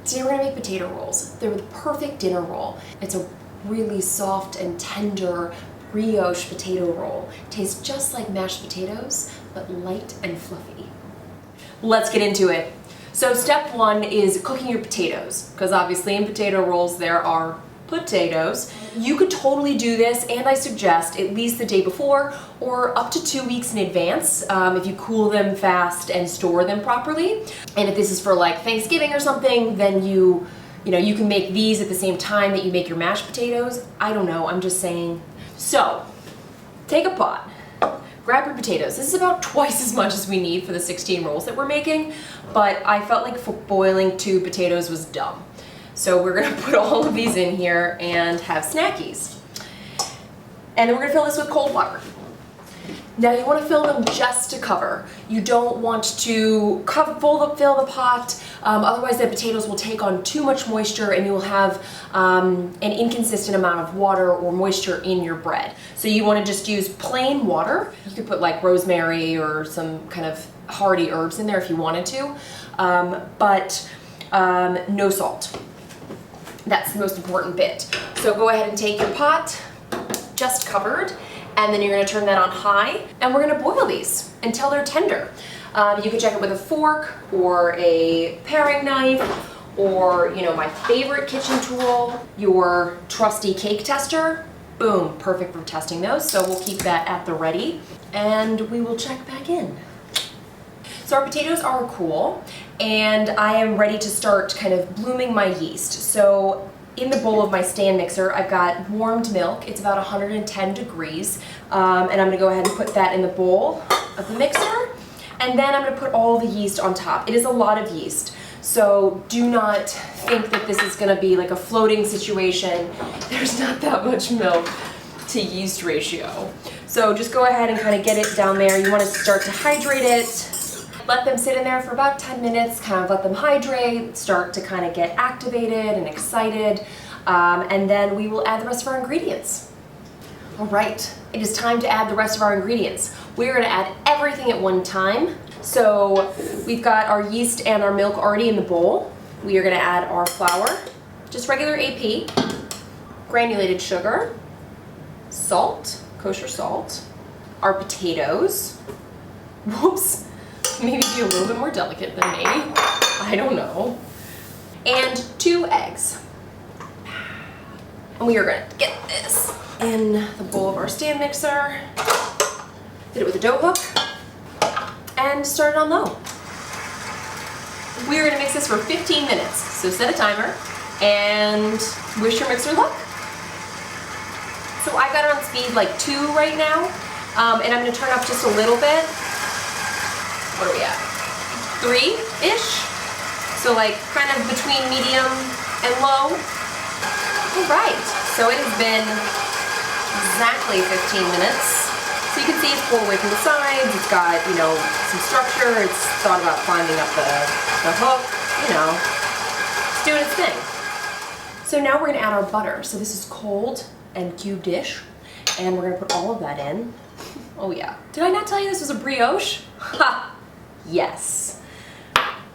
Today we're gonna make potato rolls. They're the perfect dinner roll. It's a really soft and tender brioche potato roll. Tastes just like mashed potatoes, but light and fluffy. Let's get into it. So step one is cooking your potatoes, because obviously in potato rolls there are potatoes. You could totally do this, and I suggest at least the day before or up to 2 weeks in advance if you cool them fast and store them properly. And if this is for like Thanksgiving or something, then you can make these at the same time that you make your mashed potatoes. I don't know, I'm just saying. So take a pot, grab your potatoes. This is about twice as much as we need for the 16 rolls that we're making, but I felt like boiling 2 potatoes was dumb. So we're gonna put all of these in here and have snackies. And then we're gonna fill this with cold water. Now you wanna fill them just to cover. You don't want to fill the pot, otherwise the potatoes will take on too much moisture and you will have an inconsistent amount of water or moisture in your bread. So you wanna just use plain water. You could put like rosemary or some kind of hearty herbs in there if you wanted to, but no salt. That's the most important bit. So go ahead and take your pot, just covered, and then you're gonna turn that on high, and we're gonna boil these until they're tender. You can check it with a fork or a paring knife, or my favorite kitchen tool, your trusty cake tester. Boom, perfect for testing those. So we'll keep that at the ready, and we will check back in. So our potatoes are cool, and I am ready to start kind of blooming my yeast. So in the bowl of my stand mixer, I've got warmed milk. It's about 110 degrees, and I'm gonna go ahead and put that in the bowl of the mixer, and then I'm gonna put all the yeast on top. It is a lot of yeast, so do not think that this is gonna be like a floating situation. There's not that much milk to yeast ratio. So just go ahead and kind of get it down there. You wanna start to hydrate it. Let them sit in there for about 10 minutes, kind of let them hydrate, start to kind of get activated and excited, and then we will add the rest of our ingredients. All right, it is time to add the rest of our ingredients. We're gonna add everything at one time. So we've got our yeast and our milk already in the bowl. We are gonna add our flour, just regular AP, granulated sugar, salt, kosher salt, our potatoes, whoops, maybe be a little bit more delicate than me, I don't know, and 2 eggs. And we are gonna get this in the bowl of our stand mixer, hit it with a dough hook, and start it on low. We're gonna mix this for 15 minutes, so set a timer and wish your mixer luck. So I've got it on speed like 2 right now, and I'm gonna turn up just a little bit. What are we at? 3-ish? So like kind of between medium and low. All right, so it has been exactly 15 minutes. So you can see it's pulled away from the sides, it's got, some structure, it's thought about climbing up the hook, it's doing its thing. So now we're gonna add our butter. So this is cold and cubed-ish, and we're gonna put all of that in. Oh yeah. Did I not tell you this was a brioche? Ha! Yes.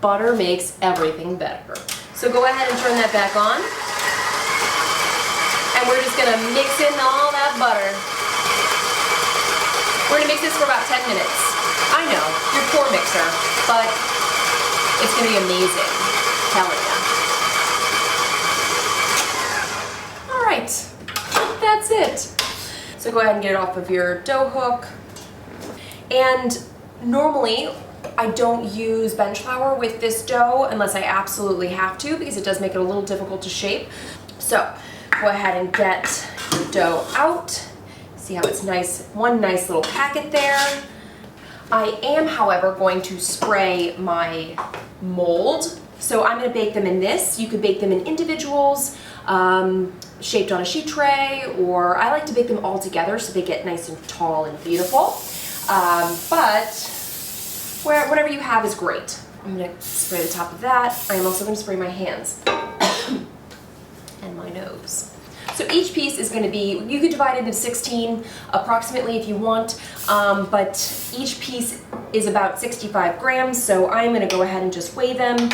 Butter makes everything better. So go ahead and turn that back on. And we're just gonna mix in all that butter. We're gonna mix this for about 10 minutes. I know, your poor mixer, but it's gonna be amazing. Telling ya. All right, that's it. So go ahead and get it off of your dough hook. And normally, I don't use bench flour with this dough unless I absolutely have to, because it does make it a little difficult to shape. So go ahead and get your dough out. See how it's nice, one nice little packet there. I am, however, going to spray my mold. So I'm gonna bake them in this. You could bake them in individuals, shaped on a sheet tray, or I like to bake them all together so they get nice and tall and beautiful. But whatever you have is great. I'm gonna spray the top of that. I am also gonna spray my hands and my nose. So each piece is gonna be, you could divide it into 16 approximately if you want, but each piece is about 65 grams, so I'm gonna go ahead and just weigh them.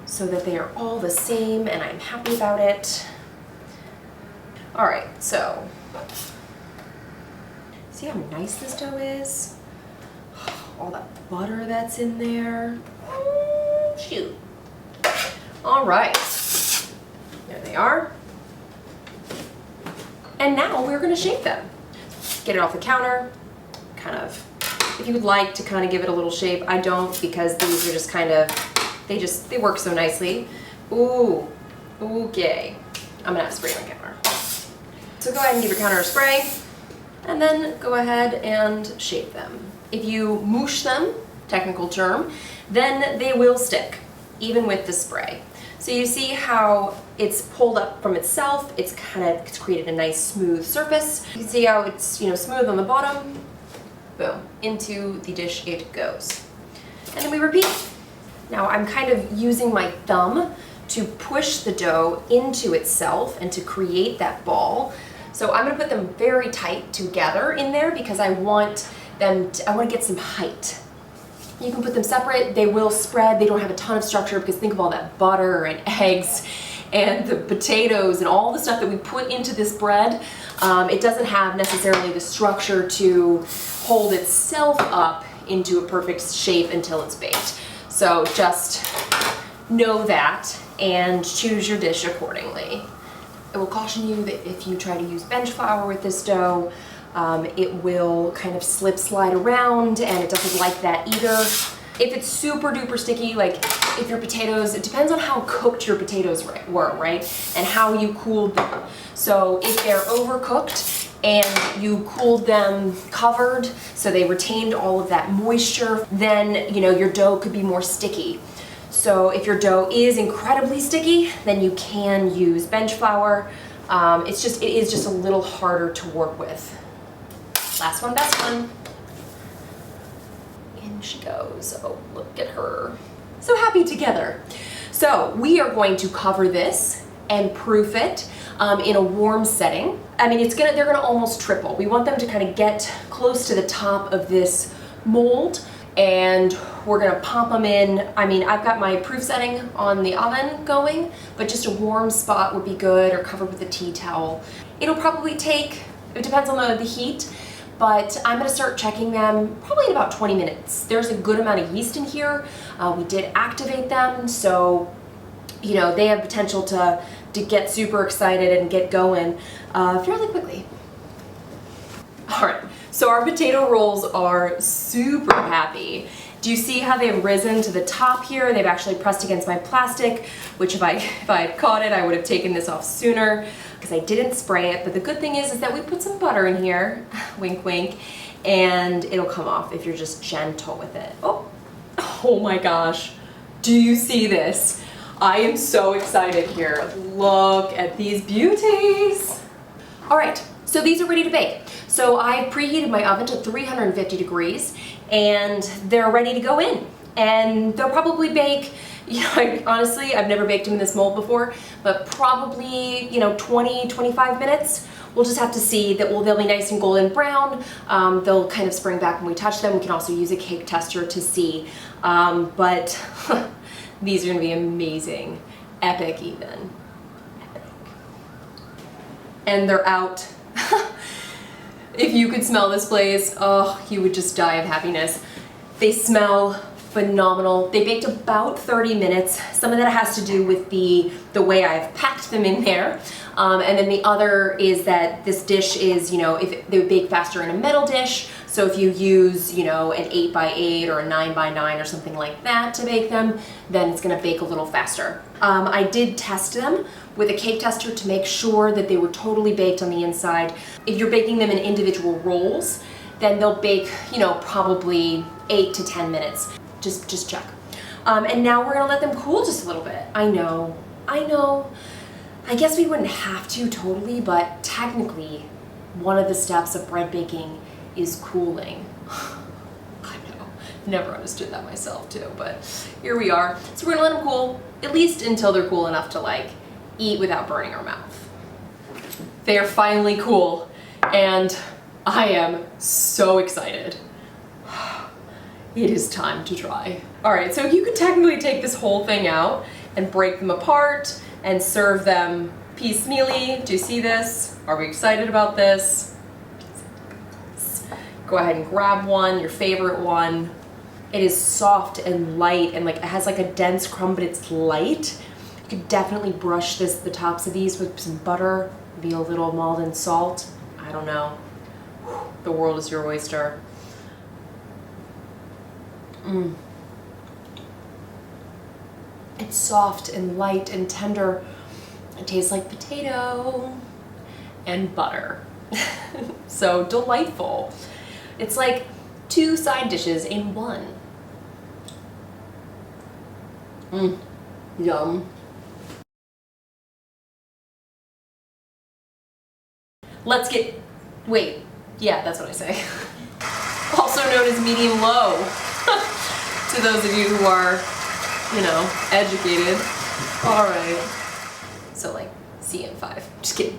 so that they are all the same and I'm happy about it. All right, so see how nice this dough is? All that butter that's in there. Oh, shoot. All right, there they are. And now we're gonna shape them. Get it off the counter, kind of, if you would like to kind of give it a little shape. I don't, because these are just kind of, they work so nicely. Ooh, okay. I'm gonna have spray on camera. So go ahead and give your counter a spray, and then go ahead and shape them. If you moosh them, technical term, then they will stick, even with the spray. So you see how it's pulled up from itself, it's created a nice smooth surface. You can see how it's, smooth on the bottom. Boom, into the dish it goes. And then we repeat. Now I'm kind of using my thumb to push the dough into itself and to create that ball. So I'm gonna put them very tight together in there because I want to get some height. You can put them separate, they will spread, they don't have a ton of structure because think of all that butter and eggs and the potatoes and all the stuff that we put into this bread. It doesn't have necessarily the structure to hold itself up into a perfect shape until it's baked. So just know that and choose your dish accordingly. I will caution you that if you try to use bench flour with this dough, it will kind of slide around and it doesn't like that either. If it's super duper sticky, like if your potatoes, it depends on how cooked your potatoes were, right? And how you cooled them. So if they're overcooked and you cooled them covered so they retained all of that moisture, then your dough could be more sticky. So if your dough is incredibly sticky, then you can use bench flour. It is just a little harder to work with. Last one, best one. In she goes. Oh, look at her. So happy together. So we are going to cover this and proof it in a warm setting. I mean, they're gonna almost triple. We want them to kind of get close to the top of this mold, and we're gonna pop them in. I mean, I've got my proof setting on the oven going, but just a warm spot would be good, or covered with a tea towel. It'll probably take, it depends on the heat, but I'm gonna start checking them probably in about 20 minutes. There's a good amount of yeast in here. We did activate them, so they have potential to get super excited and get going fairly quickly. All right, so our potato rolls are super happy. Do you see how they've risen to the top here? They've actually pressed against my plastic, which if I had caught it, I would have taken this off sooner because I didn't spray it. But the good thing is that we put some butter in here, wink, wink, and it'll come off if you're just gentle with it. Oh my gosh, do you see this? I am so excited here. Look at these beauties. All right, so these are ready to bake. So I preheated my oven to 350 degrees and they're ready to go in. And they'll probably bake, honestly, I've never baked them in this mold before, but probably, 20, 25 minutes. We'll just have to see that they'll be nice and golden brown. They'll kind of spring back when we touch them. We can also use a cake tester to see, but these are gonna be amazing, epic even. Epic. And they're out. If you could smell this place, oh, you would just die of happiness. They smell phenomenal. They baked about 30 minutes. Some of that has to do with the way I've packed them in there. And then the other is that this dish is, if they would bake faster in a metal dish. So if you use, an 8x8 or a 9x9 or something like that to bake them, then it's gonna bake a little faster. I did test them with a cake tester to make sure that they were totally baked on the inside. If you're baking them in individual rolls, then they'll bake, probably 8 to 10 minutes. Just check. And now we're gonna let them cool just a little bit. I know. I guess we wouldn't have to totally, but technically, one of the steps of bread baking is cooling. I know, never understood that myself too, but here we are. So we're gonna let them cool, at least until they're cool enough to eat without burning our mouth. They are finally cool, and I am so excited. It is time to try. All right, so you could technically take this whole thing out and break them apart and serve them piecemeally. Do you see this? Are we excited about this? Go ahead and grab one, your favorite one. It is soft and light and like it has like a dense crumb, but it's light. You could definitely brush the tops of these with some butter, maybe a little malt and salt. I don't know. The world is your oyster. It's soft and light and tender. It tastes like potato and butter. So delightful. It's like 2 side dishes in one. Yum. Wait, yeah, that's what I say. Also known as medium low. To those of you who are, you know, educated. All right. So like, see you in 5. Just kidding.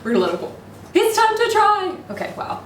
We're gonna let it go. It's time to try. Okay, wow.